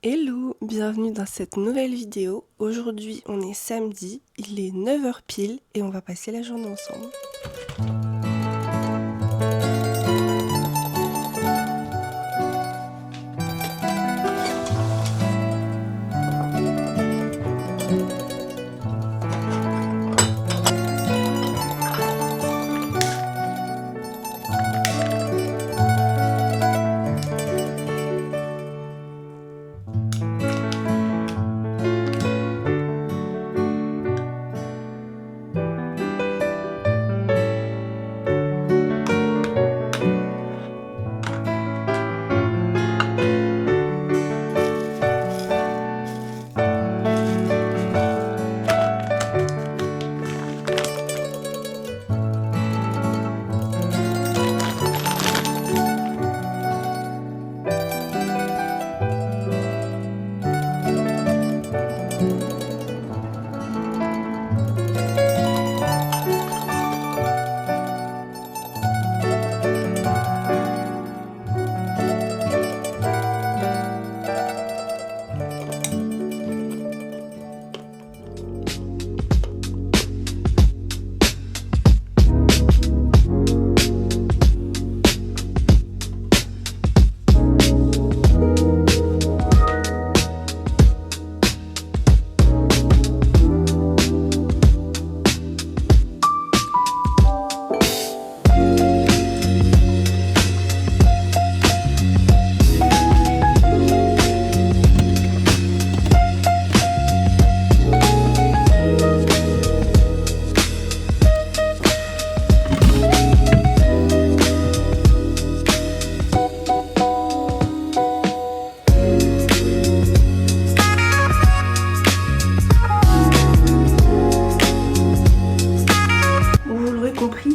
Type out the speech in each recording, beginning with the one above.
Hello, bienvenue dans cette nouvelle vidéo. Aujourd'hui on est samedi, il est 9h pile et on va passer la journée ensemble.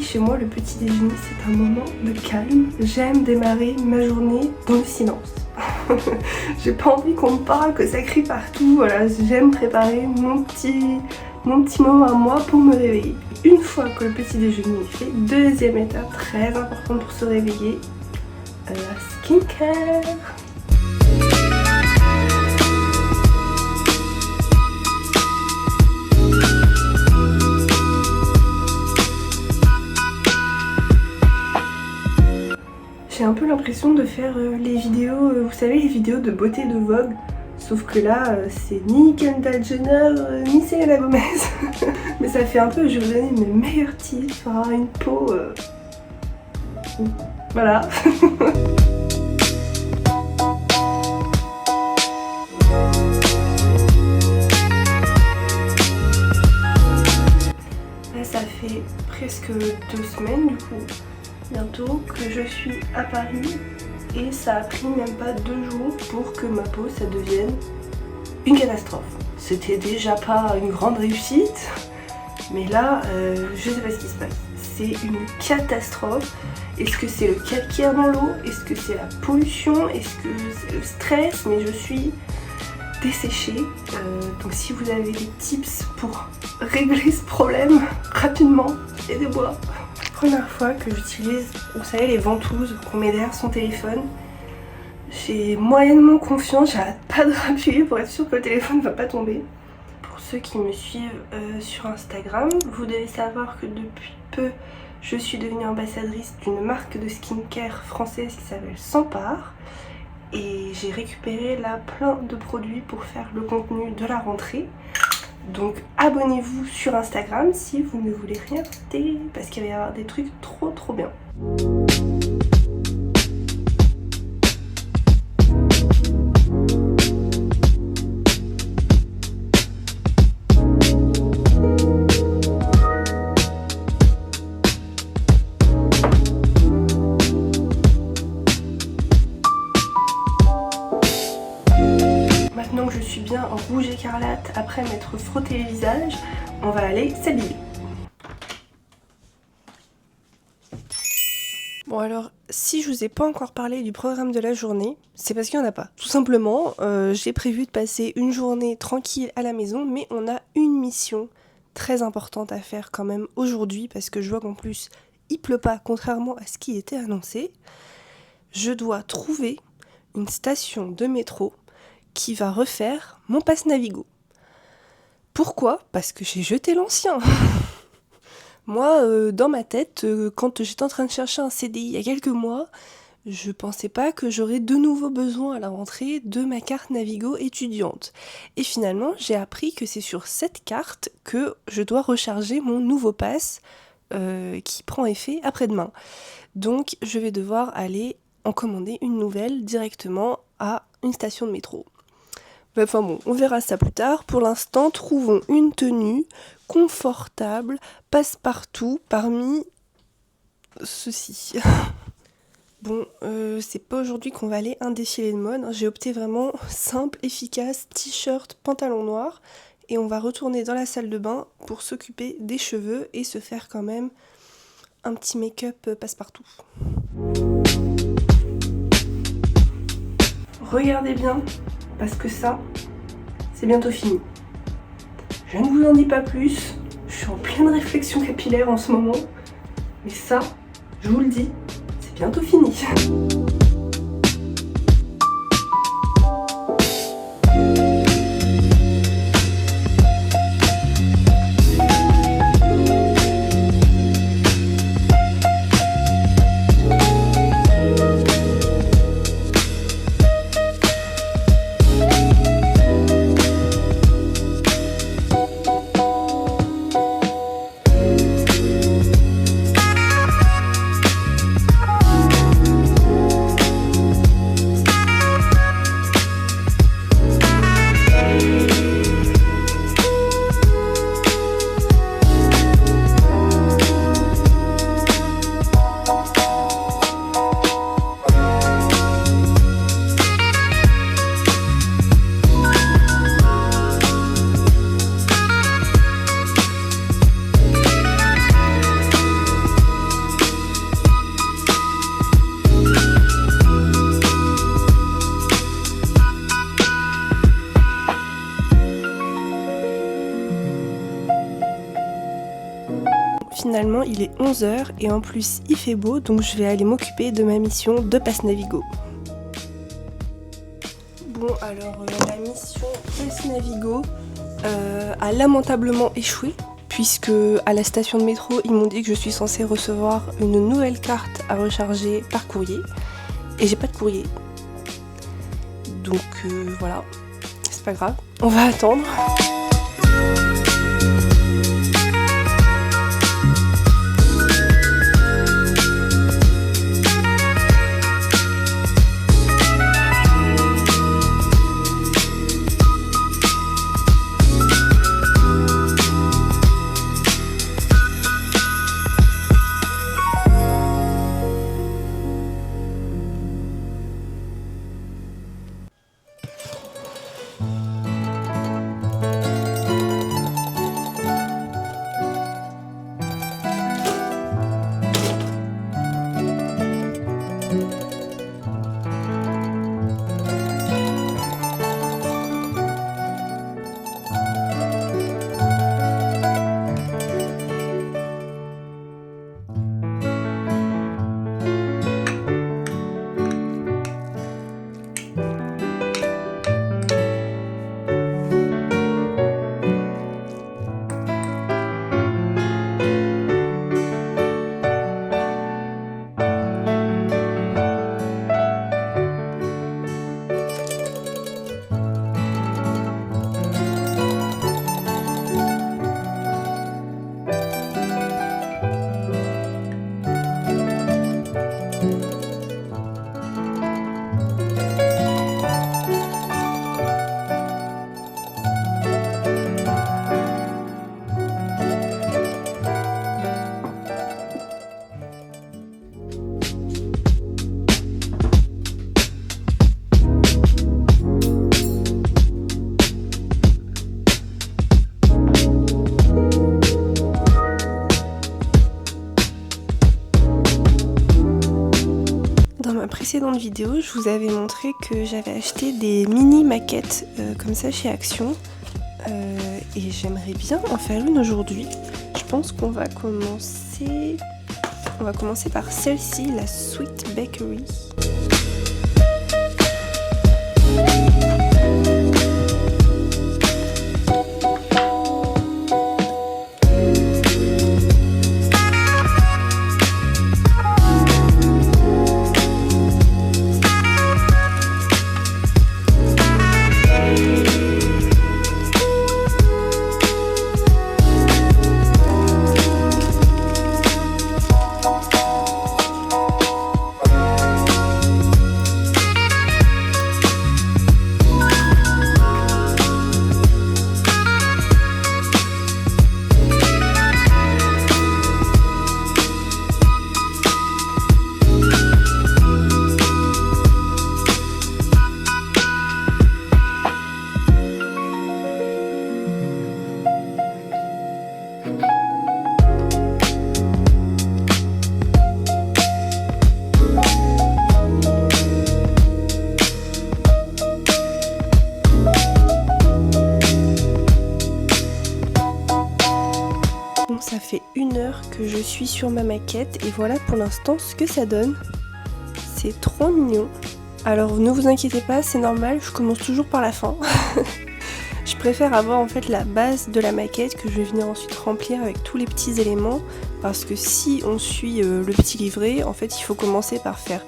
Chez moi, le petit déjeuner, c'est un moment de calme. J'aime démarrer ma journée dans le silence. J'ai pas envie qu'on me parle, que ça crie partout. Voilà, j'aime préparer mon petit moment à moi pour me réveiller. Une fois que le petit déjeuner est fait, deuxième étape très importante pour se réveiller, la skincare. J'ai un peu l'impression de faire les vidéos, vous savez, les vidéos de beauté de Vogue. Sauf que là, c'est ni Kendall Jenner, ni Selena Gomez. Mais ça fait un peu, je vais vous donner mes meilleurs tips pour avoir une peau... Voilà. Là, ça fait presque 2 semaines du coup. Bientôt que je suis à Paris et ça a pris même pas 2 jours pour que ma peau ça devienne une catastrophe. C'était déjà pas une grande réussite, mais là je sais pas ce qui se passe. C'est une catastrophe. Est-ce que c'est le calcaire dans l'eau? Est-ce que c'est la pollution? Est-ce que c'est le stress? Mais je suis desséchée. Donc si vous avez des tips pour régler ce problème rapidement, aidez-moi. Première fois que j'utilise, vous savez, les ventouses qu'on met derrière son téléphone. J'ai moyennement confiance, j'arrête pas de appuyer pour être sûre que le téléphone ne va pas tomber. Pour ceux qui me suivent sur Instagram, vous devez savoir que depuis peu, je suis devenue ambassadrice d'une marque de skincare française qui s'appelle S'Empare. Et j'ai récupéré là plein de produits pour faire le contenu de la rentrée. Donc abonnez-vous sur Instagram si vous ne voulez rien rater, parce qu'il va y avoir des trucs trop bien. Maintenant que je suis bien en rouge écarlate, après m'être frotté le visage, on va aller s'habiller. Bon alors, si je vous ai pas encore parlé du programme de la journée, c'est parce qu'il n'y en a pas. Tout simplement, j'ai prévu de passer une journée tranquille à la maison, mais on a une mission très importante à faire quand même aujourd'hui, parce que je vois qu'en plus, il pleut pas, contrairement à ce qui était annoncé. Je dois trouver une station de métro qui va refaire mon pass Navigo. Pourquoi ? Parce que j'ai jeté l'ancien. Moi, dans ma tête, quand j'étais en train de chercher un CDI il y a quelques mois, je pensais pas que j'aurais de nouveau besoin à la rentrée de ma carte Navigo étudiante. Et finalement, j'ai appris que c'est sur cette carte que je dois recharger mon nouveau pass qui prend effet après-demain. Donc, je vais devoir aller en commander une nouvelle directement à une station de métro. Enfin bon, on verra ça plus tard. Pour l'instant, trouvons une tenue confortable, passe-partout parmi ceux-ci. Bon, c'est pas aujourd'hui qu'on va aller un défilé de mode. J'ai opté vraiment simple, efficace, t-shirt, pantalon noir. Et on va retourner dans la salle de bain pour s'occuper des cheveux et se faire quand même un petit make-up passe-partout. Regardez bien, parce que ça, c'est bientôt fini. Je ne vous en dis pas plus, je suis en pleine réflexion capillaire en ce moment, mais ça, je vous le dis, c'est bientôt fini. Finalement, il est 11h et en plus il fait beau, donc je vais aller m'occuper de ma mission de pass Navigo. Bon, alors la mission pass Navigo a lamentablement échoué, puisque à la station de métro, ils m'ont dit que je suis censée recevoir une nouvelle carte à recharger par courrier, et j'ai pas de courrier. Donc voilà, c'est pas grave, on va attendre. Précédente vidéo, je vous avais montré que j'avais acheté des mini maquettes comme ça chez Action et j'aimerais bien en faire une aujourd'hui. Je pense qu'on va commencer par celle-ci, la Sweet Bakery. ça fait 1 heure que je suis sur ma maquette et voilà pour l'instant ce que ça donne. C'est trop mignon. Alors ne vous inquiétez pas, c'est normal, je commence toujours par la fin. Je préfère avoir en fait la base de la maquette que je vais venir ensuite remplir avec tous les petits éléments, parce que si on suit le petit livret, en fait il faut commencer par faire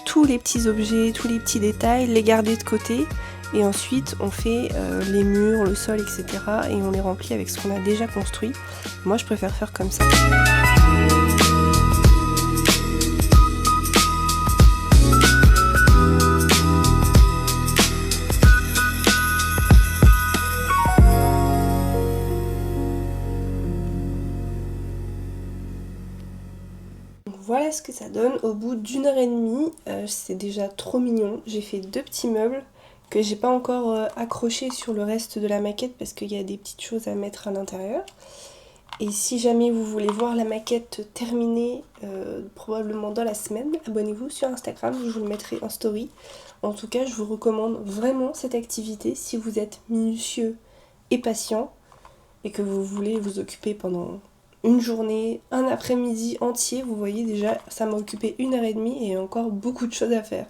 tous les petits objets, tous les petits détails, les garder de côté et ensuite on fait les murs, le sol, etc. et on les remplit avec ce qu'on a déjà construit. Moi je préfère faire comme ça. Voilà ce que ça donne au bout d'1 heure et demie, c'est déjà trop mignon. J'ai fait 2 petits meubles que j'ai pas encore accrochés sur le reste de la maquette parce qu'il y a des petites choses à mettre à l'intérieur. Et si jamais vous voulez voir la maquette terminée, probablement dans la semaine, abonnez-vous sur Instagram, je vous le mettrai en story. En tout cas, je vous recommande vraiment cette activité si vous êtes minutieux et patient et que vous voulez vous occuper pendant une journée, un après-midi entier. Vous voyez déjà, ça m'a occupé 1 heure et demie et il y a encore beaucoup de choses à faire.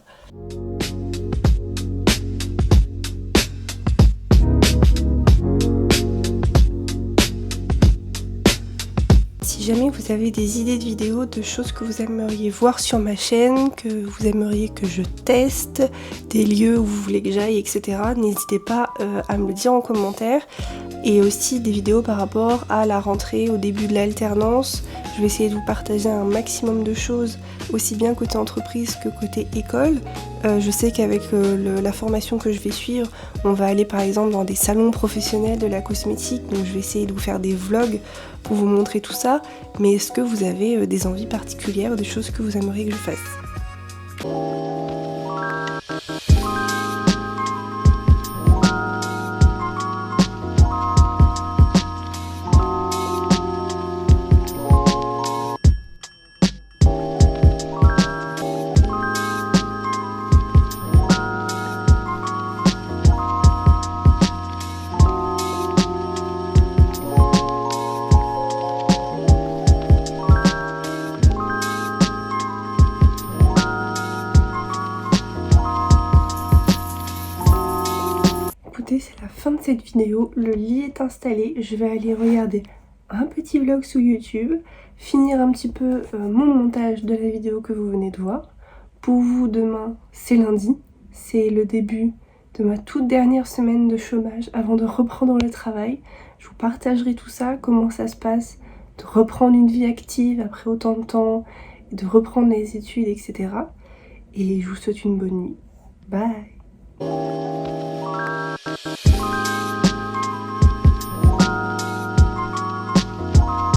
Si jamais vous avez des idées de vidéos, de choses que vous aimeriez voir sur ma chaîne, que vous aimeriez que je teste, des lieux où vous voulez que j'aille, etc., n'hésitez pas à me le dire en commentaire. Et aussi des vidéos par rapport à la rentrée, au début de l'alternance. Je vais essayer de vous partager un maximum de choses, aussi bien côté entreprise que côté école. Je sais qu'avec la formation que je vais suivre, on va aller par exemple dans des salons professionnels de la cosmétique, donc je vais essayer de vous faire des vlogs pour vous montrer tout ça. Mais est-ce que vous avez des envies particulières, des choses que vous aimeriez que je fasse ? Écoutez, c'est la fin de cette vidéo, le lit est installé, je vais aller regarder un petit vlog sur YouTube, finir un petit peu mon montage de la vidéo que vous venez de voir. Pour vous, demain, c'est lundi, c'est le début de ma toute dernière semaine de chômage avant de reprendre le travail. Je vous partagerai tout ça, comment ça se passe, de reprendre une vie active après autant de temps, de reprendre les études, etc. Et je vous souhaite une bonne nuit. Bye!